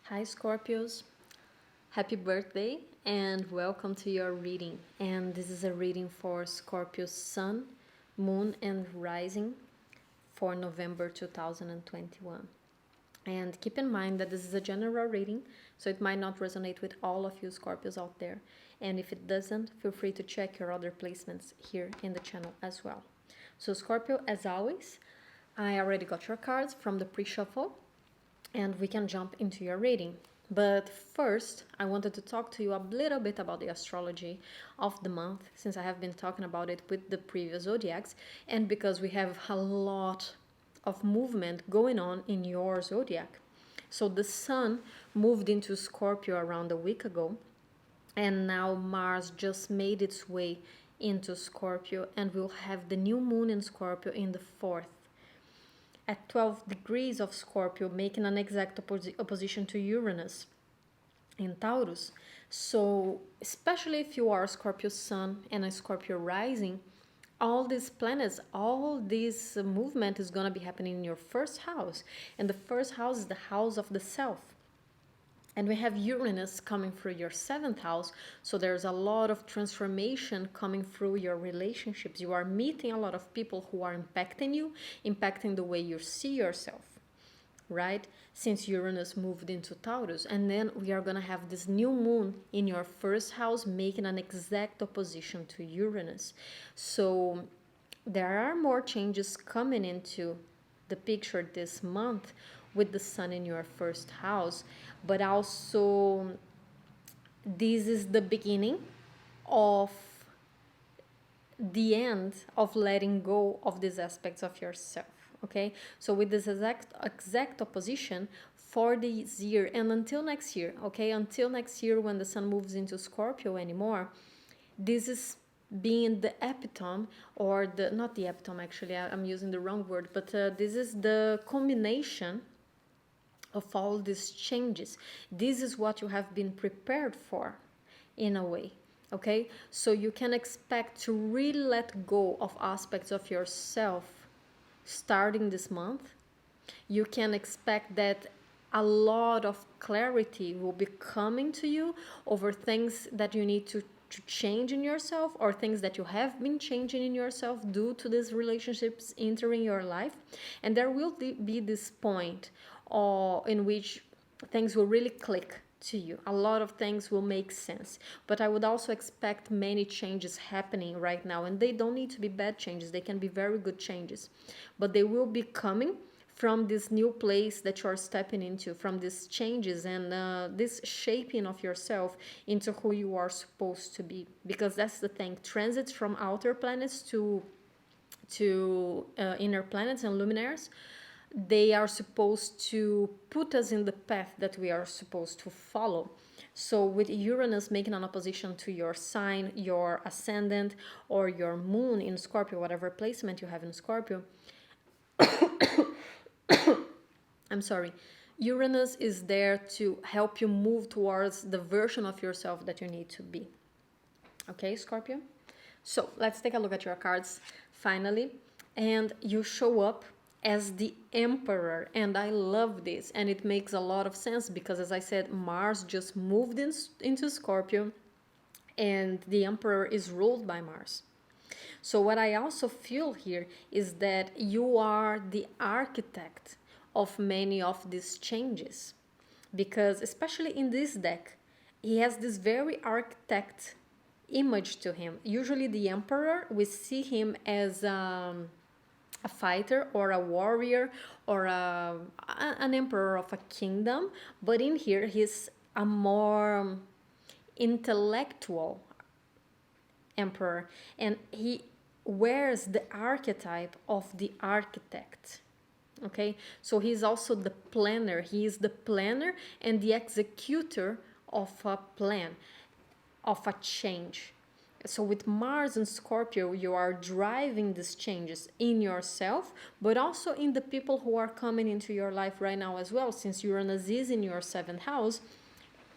Hi Scorpios, happy birthday and welcome to your reading. And this is a reading for Scorpio's Sun, Moon, and Rising for November 2021. And keep in mind that this is a general reading, so it might not resonate with all of you Scorpios out there. And if it doesn't, feel free to check your other placements here in the channel as well. So, Scorpio, as always, I already got your cards from the pre shuffle and we can jump into your reading. But first, I wanted to talk to you a little bit about the astrology of the month, since I have been talking about it with the previous zodiacs, and because we have a lot of movement going on in your zodiac. So the sun moved into Scorpio around a week ago, and now Mars just made its way into Scorpio, and we'll have the new moon in Scorpio in the 4th at 12 degrees of Scorpio, making an exact opposition to Uranus in Taurus. So, especially if you are a Scorpio Sun and a Scorpio Rising, all these planets, all this movement is going to be happening in your first house. And the first house is the house of the self. And we have Uranus coming through your 7th house. So there's a lot of transformation coming through your relationships. You are meeting a lot of people who are impacting you, impacting the way you see yourself, right? Since Uranus moved into Taurus. And then we are going to have this new moon in your first house making an exact opposition to Uranus. So there are more changes coming into the picture this month with the sun in your first house, but also this is the beginning of the end of letting go of these aspects of yourself. Okay, so with this exact opposition for this year and until next year, okay, until next year when the sun moves into Scorpio anymore, this is being the epitome, or the not the epitome, actually I'm using the wrong word, but this is the combination of all these changes. This is what you have been prepared for in a way. Okay, so you can expect to really let go of aspects of yourself starting this month. You can expect that a lot of clarity will be coming to you over things that you need to change in yourself, or things that you have been changing in yourself due to these relationships entering your life. And there will be this point in which things will really click to you. A lot of things will make sense. But I would also expect many changes happening right now, and they don't need to be bad changes. They can be very good changes, but they will be coming from this new place that you're stepping into, from these changes and this shaping of yourself into who you are supposed to be. Because that's the thing, transits from outer planets to inner planets and luminaries, they are supposed to put us in the path that we are supposed to follow. So with Uranus making an opposition to your sign, your ascendant, or your moon in Scorpio, whatever placement you have in Scorpio, I'm sorry, Uranus is there to help you move towards the version of yourself that you need to be. Okay, Scorpio? So let's take a look at your cards finally. And you show up as the Emperor, and I love this, and it makes a lot of sense because, as I said, Mars just moved into Scorpio, and the Emperor is ruled by Mars. So what I also feel here is that you are the architect of many of these changes, because especially in this deck, he has this very architect image to him. Usually the Emperor, we see him as a fighter or a warrior or an emperor of a kingdom, but in here he's a more intellectual emperor, and he wears the archetype of the architect. Okay, so he's also the planner. He is the planner and the executor of a plan, of a change. So with Mars and Scorpio, you are driving these changes in yourself, but also in the people who are coming into your life right now as well, since Uranus is in your 7th house.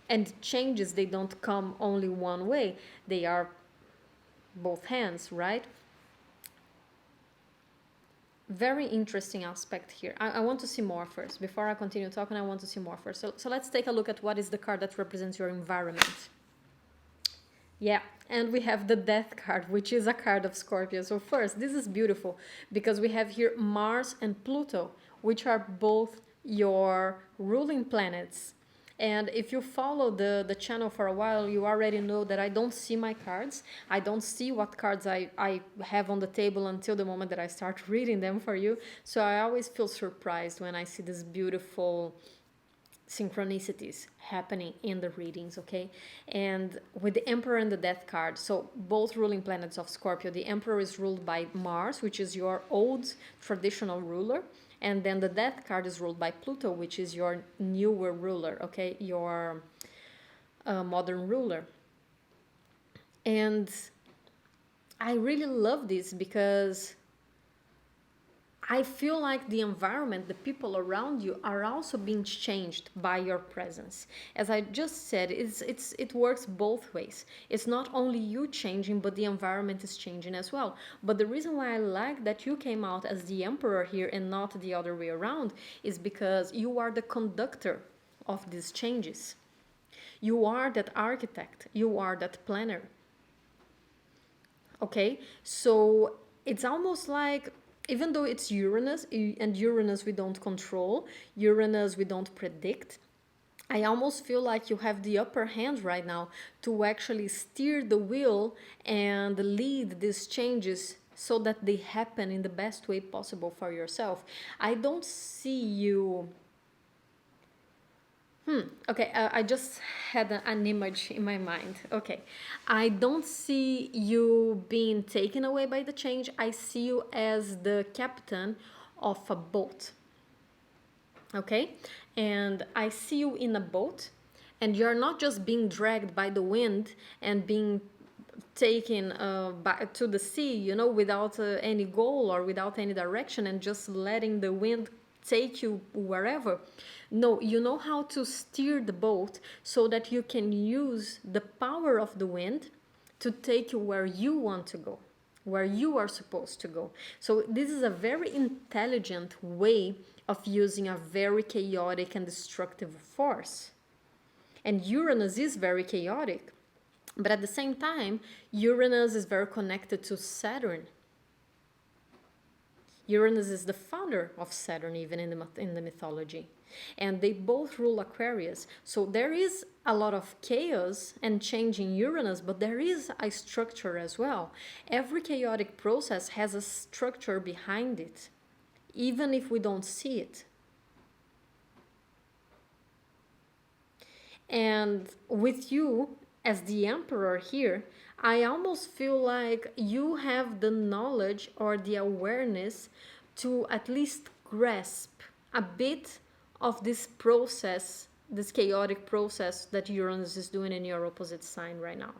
And changes, they don't come only one way. They are both hands, right? very interesting aspect here. I want to see more first. Before I continue talking, I want to see more first. So let's take a look at what is the card that represents your environment. Yeah, and we have the Death card, which is a card of Scorpio. So first, this is beautiful because we have here Mars and Pluto, which are both your ruling planets. And if you follow the channel for a while, you already know that I don't see my cards. I don't see what cards I have on the table until the moment that I start reading them for you. So I always feel surprised when I see this beautiful synchronicities happening in the readings, okay? And with the Emperor and the Death card, so both ruling planets of Scorpio, the Emperor is ruled by Mars, which is your old traditional ruler, and then the Death card is ruled by Pluto, which is your newer ruler, okay? Your modern ruler. And I really love this because I feel like the environment, the people around you are also being changed by your presence. As I just said, it works both ways. It's not only you changing, but the environment is changing as well. But the reason why I like that you came out as the emperor here and not the other way around is because you are the conductor of these changes. You are that architect. You are that planner. Okay? So it's almost like, even though it's Uranus, and Uranus we don't control, Uranus we don't predict, I almost feel like you have the upper hand right now to actually steer the wheel and lead these changes so that they happen in the best way possible for yourself. I don't see you... Okay, I just had an image in my mind. Okay, I don't see you being taken away by the change. I see you as the captain of a boat. Okay, and I see you in a boat, and you're not just being dragged by the wind and being taken back to the sea, you know, without any goal or without any direction, and just letting the wind take you wherever. No, you know how to steer the boat so that you can use the power of the wind to take you where you want to go, where you are supposed to go. So this is a very intelligent way of using a very chaotic and destructive force. And Uranus is very chaotic, but at the same time, Uranus is very connected to Saturn. Uranus is the founder of Saturn, even in the mythology. And they both rule Aquarius. So there is a lot of chaos and change in Uranus, but there is a structure as well. Every chaotic process has a structure behind it, even if we don't see it. And with you as the emperor here, I almost feel like you have the knowledge or the awareness to at least grasp a bit of this process, this chaotic process that Uranus is doing in your opposite sign right now.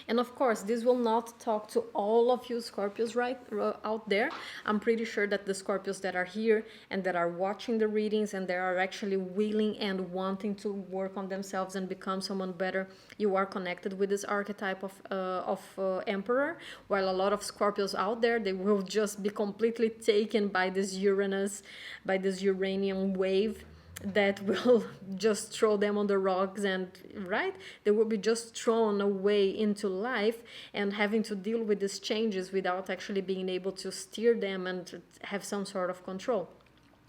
And of course, this will not talk to all of you Scorpios right out there. I'm pretty sure that the Scorpios that are here and that are watching the readings and that are actually willing and wanting to work on themselves and become someone better, you are connected with this archetype of Emperor. While a lot of Scorpios out there, they will just be completely taken by this Uranus, by this Uranian wave that will just throw them on the rocks, and right, they will be just thrown away into life and having to deal with these changes without actually being able to steer them and have some sort of control.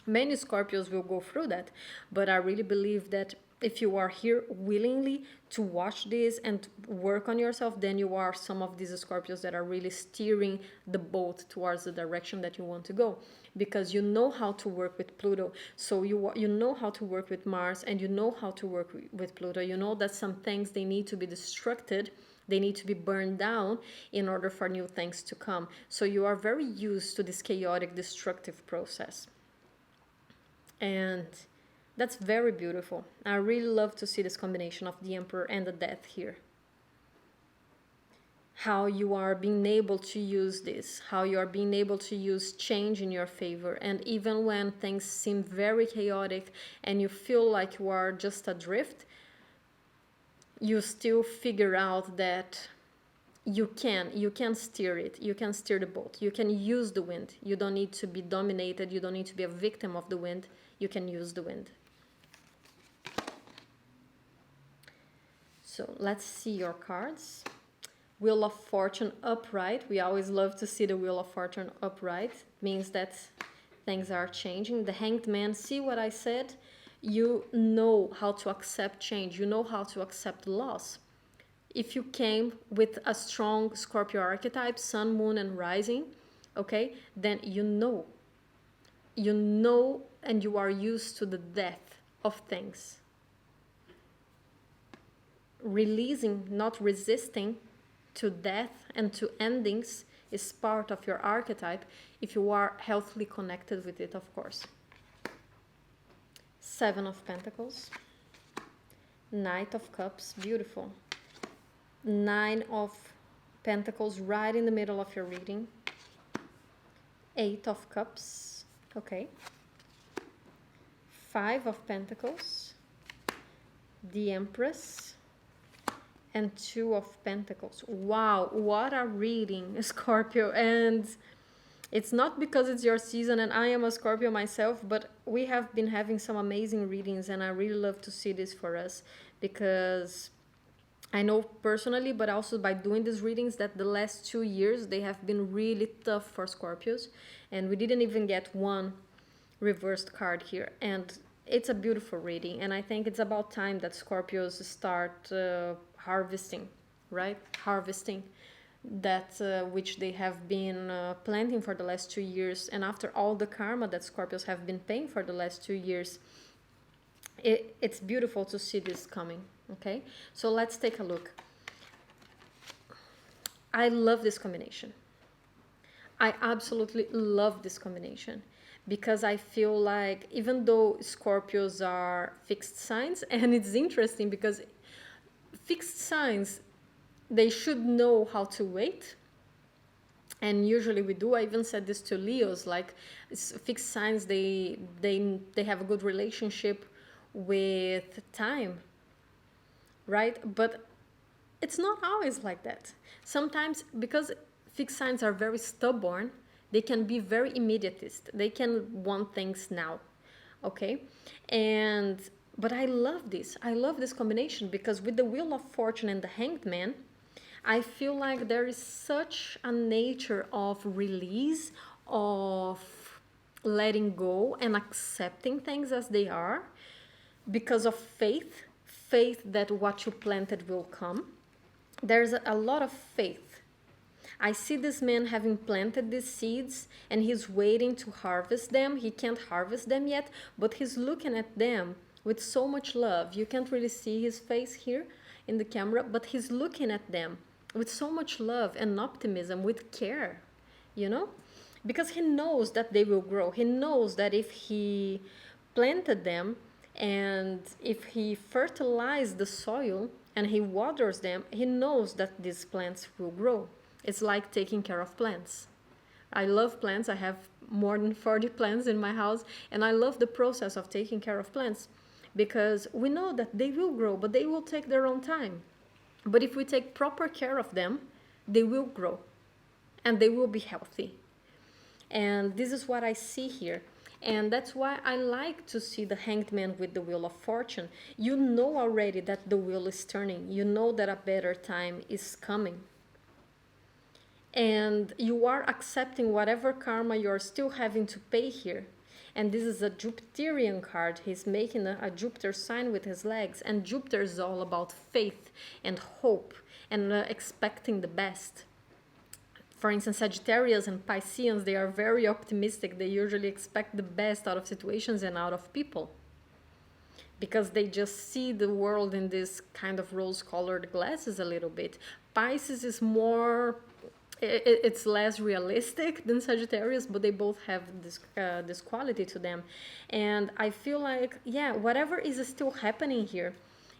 Many Scorpios will go through that, but I really believe that if you are here willingly to watch this and work on yourself, then you are some of these Scorpios that are really steering the boat towards the direction that you want to go, because you know how to work with Pluto. So you know how to work with Mars, and you know how to work with Pluto. You know that some things, they need to be destructed, they need to be burned down in order for new things to come. So you are very used to this chaotic, destructive process. And that's very beautiful. I really love to see this combination of the Emperor and the Death here. How you are being able to use this, how you are being able to use change in your favor. And even when things seem very chaotic and you feel like you are just adrift, you still figure out that You can steer it. You can steer the boat. You can use the wind. You don't need to be dominated. You don't need to be a victim of the wind. You can use the wind. So let's see your cards. Wheel of Fortune upright. We always love to see the Wheel of Fortune upright. It means that things are changing. The Hanged Man, see what I said? You know how to accept change. You know how to accept loss. If you came with a strong Scorpio archetype, Sun, Moon, and Rising, okay, then you know, and you are used to the death of things. Releasing, not resisting to death and to endings is part of your archetype if you are healthily connected with it, of course. Seven of Pentacles, Knight of Cups, beautiful. Nine of Pentacles right in the middle of your reading. Eight of Cups, okay. Five of Pentacles, the Empress, and Two of Pentacles. Wow, what a reading, Scorpio. And it's not because it's your season and I am a Scorpio myself, but we have been having some amazing readings, and I really love to see this for us, because I know personally, but also by doing these readings, that the last 2 years, they have been really tough for Scorpios. And we didn't even get one reversed card here. And it's a beautiful reading. And I think it's about time that Scorpios start harvesting, right? Harvesting that which they have been planting for the last 2 years. And after all the karma that Scorpios have been paying for the last 2 years, it's beautiful to see this coming. Okay, so let's take a look. I love this combination. I absolutely love this combination, because I feel like even though Scorpios are fixed signs, and it's interesting because fixed signs, they should know how to wait. And usually we do. I even said this to Leos, like fixed signs, they have a good relationship with time, right? But it's not always like that. Sometimes, because fixed signs are very stubborn, they can be very immediatist. They can want things now, okay? But I love this. I love this combination, because with the Wheel of Fortune and the Hanged Man, I feel like there is such a nature of release, of letting go and accepting things as they are, because of faith that what you planted will come. There's a lot of faith. I see this man having planted these seeds, and he's waiting to harvest them. He can't harvest them yet, but he's looking at them with so much love. You can't really see his face here in the camera, but he's looking at them with so much love and optimism, with care, you know? Because he knows that they will grow. He knows that if he planted them, and if he fertilizes the soil and he waters them, he knows that these plants will grow. It's like taking care of plants. I love plants. I have more than 40 plants in my house, and I love the process of taking care of plants, because we know that they will grow, but they will take their own time. But if we take proper care of them, they will grow and they will be healthy. And this is what I see here. And that's why I like to see the Hanged Man with the Wheel of Fortune. You know already that the wheel is turning. You know that a better time is coming. And you are accepting whatever karma you're still having to pay here. And this is a Jupiterian card. He's making a Jupiter sign with his legs. And Jupiter is all about faith and hope and expecting the best. For instance, Sagittarius and Pisceans, they are very optimistic. They usually expect the best out of situations and out of people, because they just see the world in this kind of rose-colored glasses a little bit. Pisces is more, it's less realistic than Sagittarius, but they both have this quality to them. And I feel like, yeah, whatever is still happening here,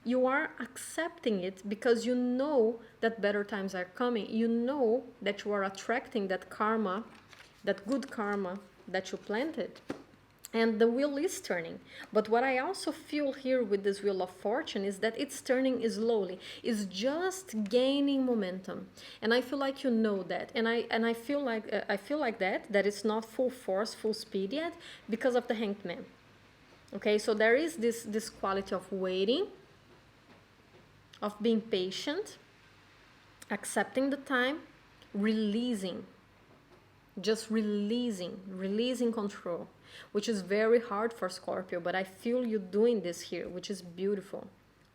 you are accepting it because you know that better times are coming. You know that you are attracting that karma, that good karma that you planted. And the wheel is turning. But what I also feel here with this wheel of fortune is that it's turning slowly. It's just gaining momentum. And I feel like you know that. And I feel like that it's not full force, full speed yet because of the Hanged Man. Okay, so there is this quality of waiting, of being patient, accepting the time, releasing, just releasing control, which is very hard for Scorpio, but I feel you doing this here, which is beautiful,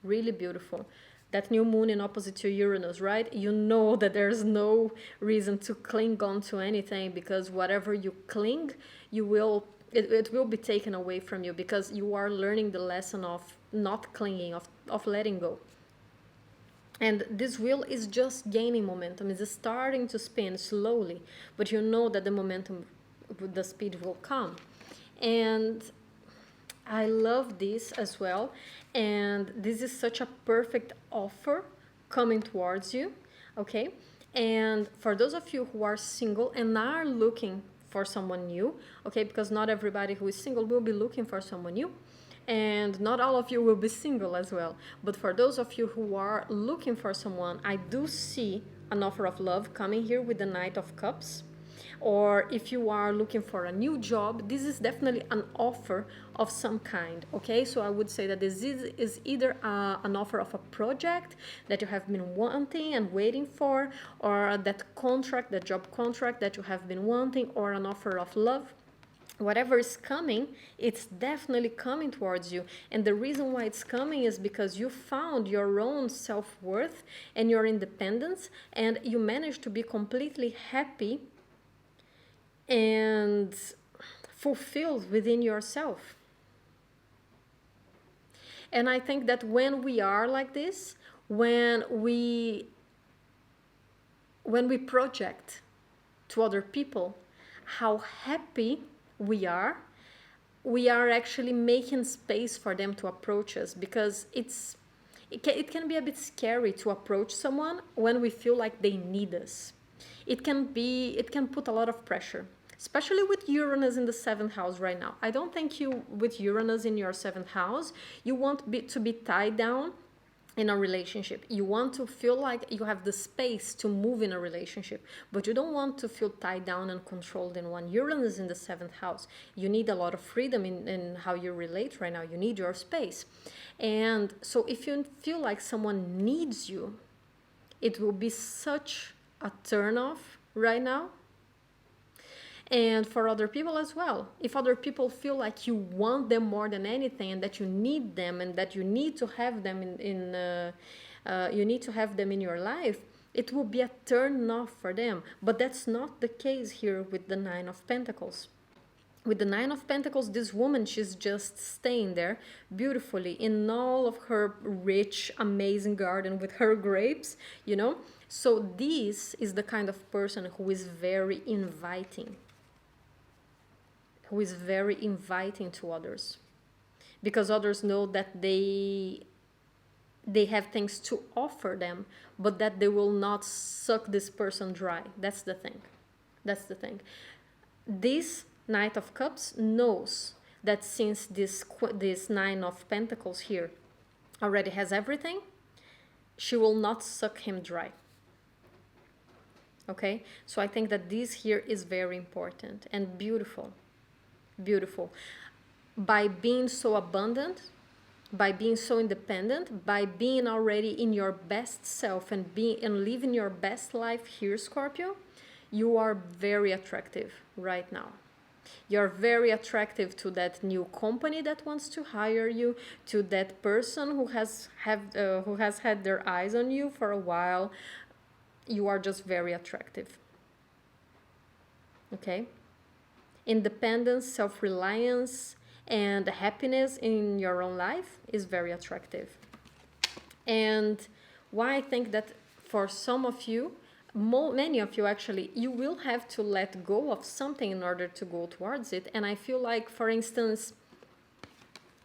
really beautiful. That new moon in opposite to Uranus, right? You know that there's no reason to cling on to anything, because whatever you cling, it will be taken away from you, because you are learning the lesson of not clinging, of letting go. And this wheel is just gaining momentum. It's starting to spin slowly, but you know that the momentum, the speed will come. And I love this as well. And this is such a perfect offer coming towards you, okay? And for those of you who are single and are looking for someone new, okay, because not everybody who is single will be looking for someone new, and not all of you will be single as well. But for those of you who are looking for someone, I do see an offer of love coming here with the Knight of Cups. Or if you are looking for a new job, this is definitely an offer of some kind, okay? So I would say that this is either an offer of a project that you have been wanting and waiting for, or that contract, that job contract that you have been wanting, or an offer of love. Whatever is coming, it's definitely coming towards you. And the reason why it's coming is because you found your own self-worth and your independence, and you managed to be completely happy and fulfilled within yourself. And I think that when we are like this, when we project to other people how happy we are actually making space for them to approach us, because it can be a bit scary to approach someone when we feel like they need us. It can put a lot of pressure, especially with Uranus in the 7th house right now. I don't think you, with Uranus in your 7th house, you want to be tied down in a relationship. You want to feel like you have the space to move in a relationship, but you don't want to feel tied down and controlled in one. Uranus in the 7th house. You need a lot of freedom in how you relate right now. You need your space. And so if you feel like someone needs you, it will be such a turn off right now. And for other people as well. If other people feel like you want them more than anything, and that you need them, and that you need to have them you need to have them in your life, it will be a turn off for them. But that's not the case here with the 9 of Pentacles. With the 9 of Pentacles, this woman, she's just staying there beautifully in all of her rich, amazing garden with her grapes, you know. So this is the kind of person who is very inviting. Who is very inviting to others, because others know that they have things to offer them, but that they will not suck this person dry. That's the thing. This Knight of Cups knows that since this 9 of Pentacles here already has everything, she will not suck him dry. Okay, so I think that this here is very important and beautiful. By being so abundant, by being so independent, by being already in your best self and living your best life here, Scorpio, you are very attractive right now. You're very attractive to that new company that wants to hire you, to that person who has had their eyes on you for a while. You are just very attractive. Okay? Independence, self-reliance, and happiness in your own life is very attractive. And why I think that for some of you, many of you actually, you will have to let go of something in order to go towards it. And I feel like, for instance,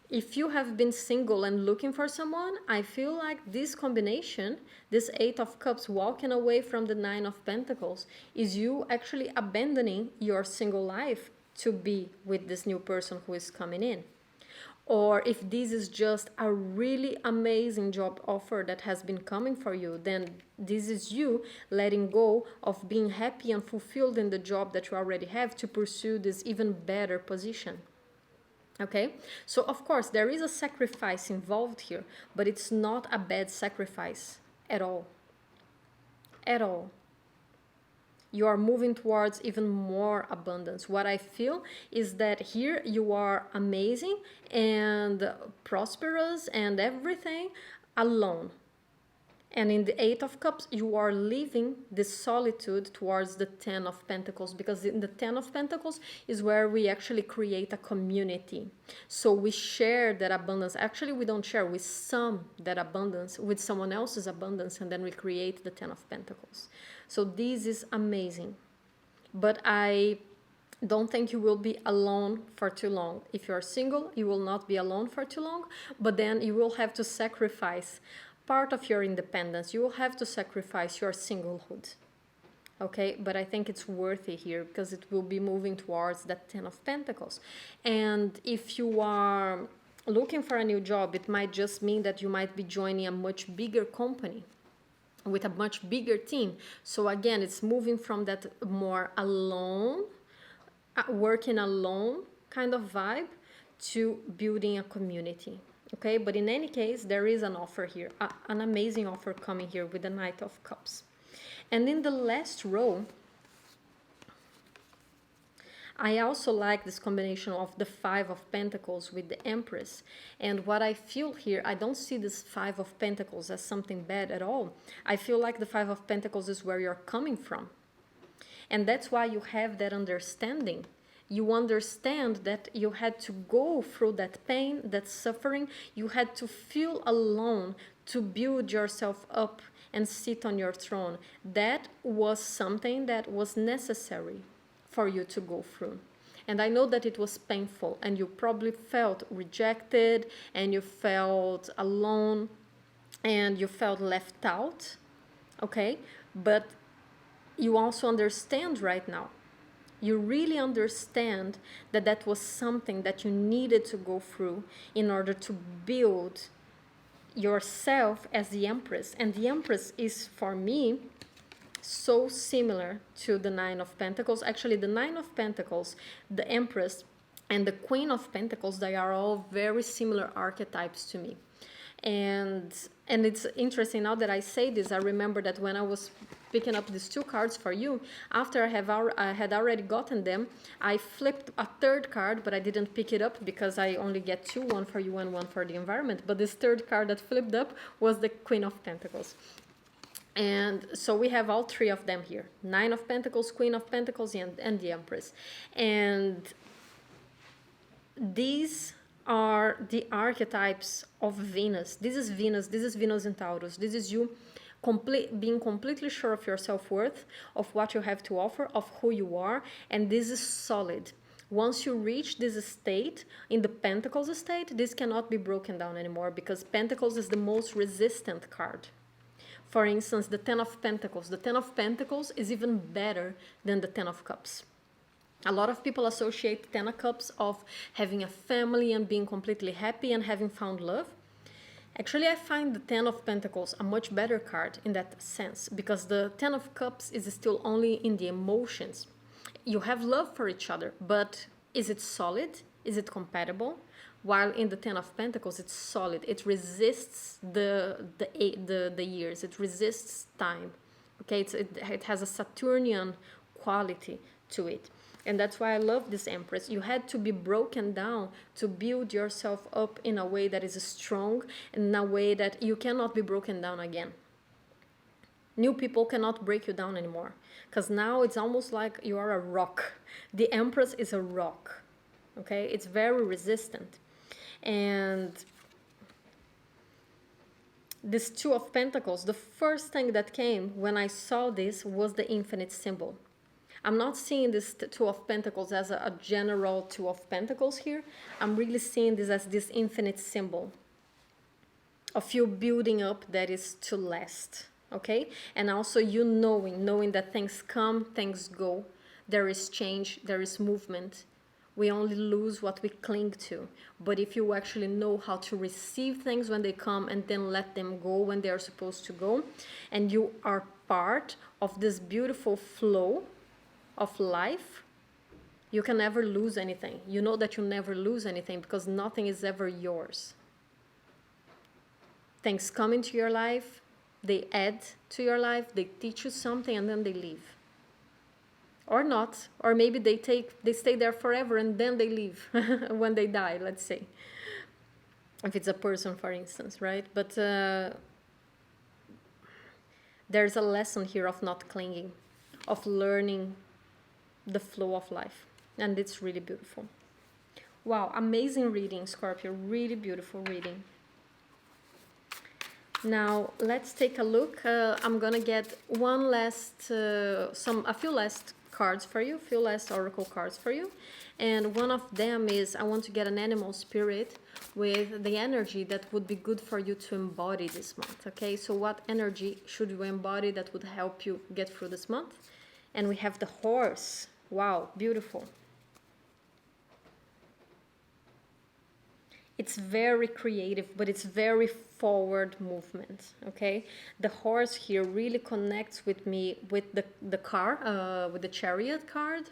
if you have been single and looking for someone, I feel like this combination, this 8 of Cups walking away from the 9 of Pentacles, is you actually abandoning your single life to be with this new person who is coming in. Or if this is just a really amazing job offer that has been coming for you, then this is you letting go of being happy and fulfilled in the job that you already have to pursue this even better position. Okay, so of course there is a sacrifice involved here, but it's not a bad sacrifice at all. At all. You are moving towards even more abundance. What I feel is that here you are amazing and prosperous and everything alone. And in the Eight of Cups, you are leaving this solitude towards the Ten of Pentacles, because in the Ten of Pentacles is where we actually create a community. So we share that abundance. Actually, we don't share, we sum that abundance with someone else's abundance, and then we create the Ten of Pentacles. So this is amazing. But I don't think you will be alone for too long. If you're single, you will not be alone for too long, but then you will have to sacrifice part of your independence. You will have to sacrifice your singlehood. Okay, but I think it's worthy here because it will be moving towards that Ten of Pentacles. And if you are looking for a new job, it might just mean that you might be joining a much bigger company with a much bigger team. So again, it's moving from that more alone, working alone kind of vibe to building a community. Okay, but in any case, there is an offer here, an amazing offer coming here with the Knight of Cups. And in the last row, I also like this combination of the Five of Pentacles with the Empress. And what I feel here, I don't see this Five of Pentacles as something bad at all. I feel like the Five of Pentacles is where you're coming from. And that's why you have that understanding. You understand that you had to go through that pain, that suffering. You had to feel alone to build yourself up and sit on your throne. That was something that was necessary for you to go through. And I know that it was painful, and you probably felt rejected, and you felt alone, and you felt left out. Okay? But you also understand right now. You really understand that that was something that you needed to go through in order to build yourself as the Empress. And the Empress is, for me, so similar to the Nine of Pentacles. Actually, the Nine of Pentacles, the Empress, and the Queen of Pentacles, they are all very similar archetypes to me. And it's interesting now that I say this, I remember that when I was picking up these two cards for you, after I had already gotten them, I flipped a third card, but I didn't pick it up because I only get two, one for you and one for the environment. But this third card that flipped up was the Queen of Pentacles. And so we have all three of them here. Nine of Pentacles, Queen of Pentacles, and the Empress. And these are the archetypes of Venus. This is Venus in Taurus. This is you being completely sure of your self-worth, of what you have to offer, of who you are, and this is solid. Once you reach this state, in the Pentacles state, this cannot be broken down anymore, because Pentacles is the most resistant card. For instance, the Ten of Pentacles. The Ten of Pentacles is even better than the Ten of Cups. A lot of people associate Ten of Cups of having a family and being completely happy and having found love. Actually, I find the Ten of Pentacles a much better card in that sense, because the Ten of Cups is still only in the emotions. You have love for each other, but is it solid? Is it compatible? While in the Ten of Pentacles, it's solid. It resists the years. It resists time. Okay, it has a Saturnian quality to it. And that's why I love this Empress. You had to be broken down to build yourself up in a way that is strong, and in a way that you cannot be broken down again. New people cannot break you down anymore, because now it's almost like you are a rock. The Empress is a rock. Okay, it's very resistant. And this Two of Pentacles, the first thing that came when I saw this was the infinite symbol. I'm not seeing this Two of Pentacles as a general Two of Pentacles here. I'm really seeing this as this infinite symbol of you building up that is to last, okay? And also you knowing that things come, things go. There is change, there is movement, We only lose what we cling to. But if you actually know how to receive things when they come and then let them go when they are supposed to go, and you are part of this beautiful flow of life, you can never lose anything. You know that you never lose anything because nothing is ever yours. Things come into your life, they add to your life, they teach you something, and then they leave. Or not, or maybe they stay there forever and then they leave when they die, let's say, if it's a person, for instance, right? But there's a lesson here of not clinging, of learning the flow of life, and it's really beautiful. Wow, amazing reading, Scorpio, really beautiful reading. Now let's take a look. I'm gonna get a few last cards for you, few last oracle cards for you, and one of them is I want to get an animal spirit with the energy that would be good for you to embody this month. Okay, so what energy should you embody that would help you get through this month? And we have the horse. Wow, beautiful. It's very creative, but it's very forward movement, okay? The horse here really connects with me with the car, with the chariot card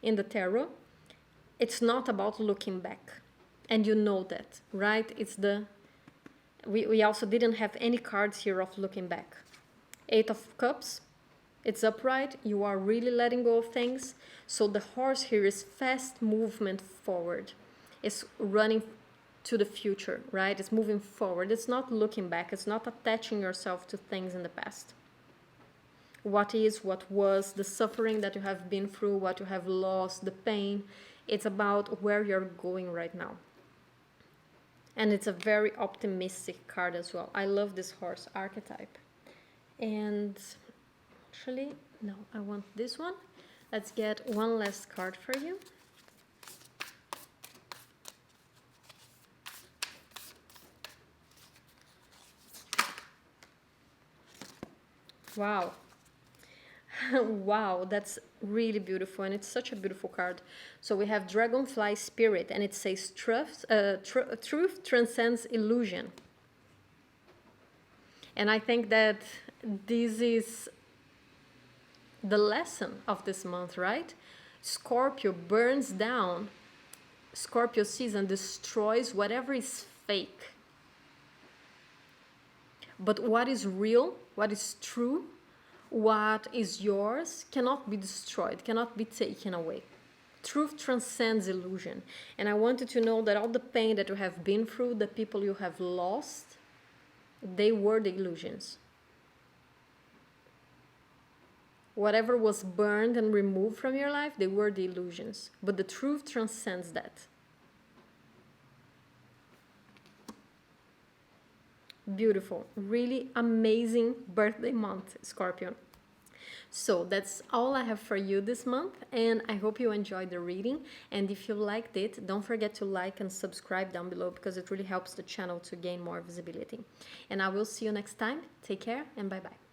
in the tarot. It's not about looking back. And you know that, right? We also didn't have any cards here of looking back. 8 of Cups, it's upright. You are really letting go of things. So the horse here is fast movement forward. It's running to the future, right? It's moving forward. It's not looking back. It's not attaching yourself to things in the past. What is, what was, the suffering that you have been through, what you have lost, the pain. It's about where you're going right now. And it's a very optimistic card as well. I love this horse archetype. And actually, no, I want this one. Let's get one last card for you. Wow. Wow, that's really beautiful, and it's such a beautiful card. So we have Dragonfly Spirit, and it says truth transcends illusion. And I think that this is the lesson of this month, right? Scorpio burns down, Scorpio sees and destroys whatever is fake. But what is real, what is true, what is yours cannot be destroyed, cannot be taken away. Truth transcends illusion. And I want you to know that all the pain that you have been through, the people you have lost, they were the illusions. Whatever was burned and removed from your life, they were the illusions. But the truth transcends that. Beautiful, really amazing birthday month, Scorpio. So that's all I have for you this month, and I hope you enjoyed the reading. And if you liked it, don't forget to like and subscribe down below because it really helps the channel to gain more visibility. And I will see you next time. Take care and bye-bye.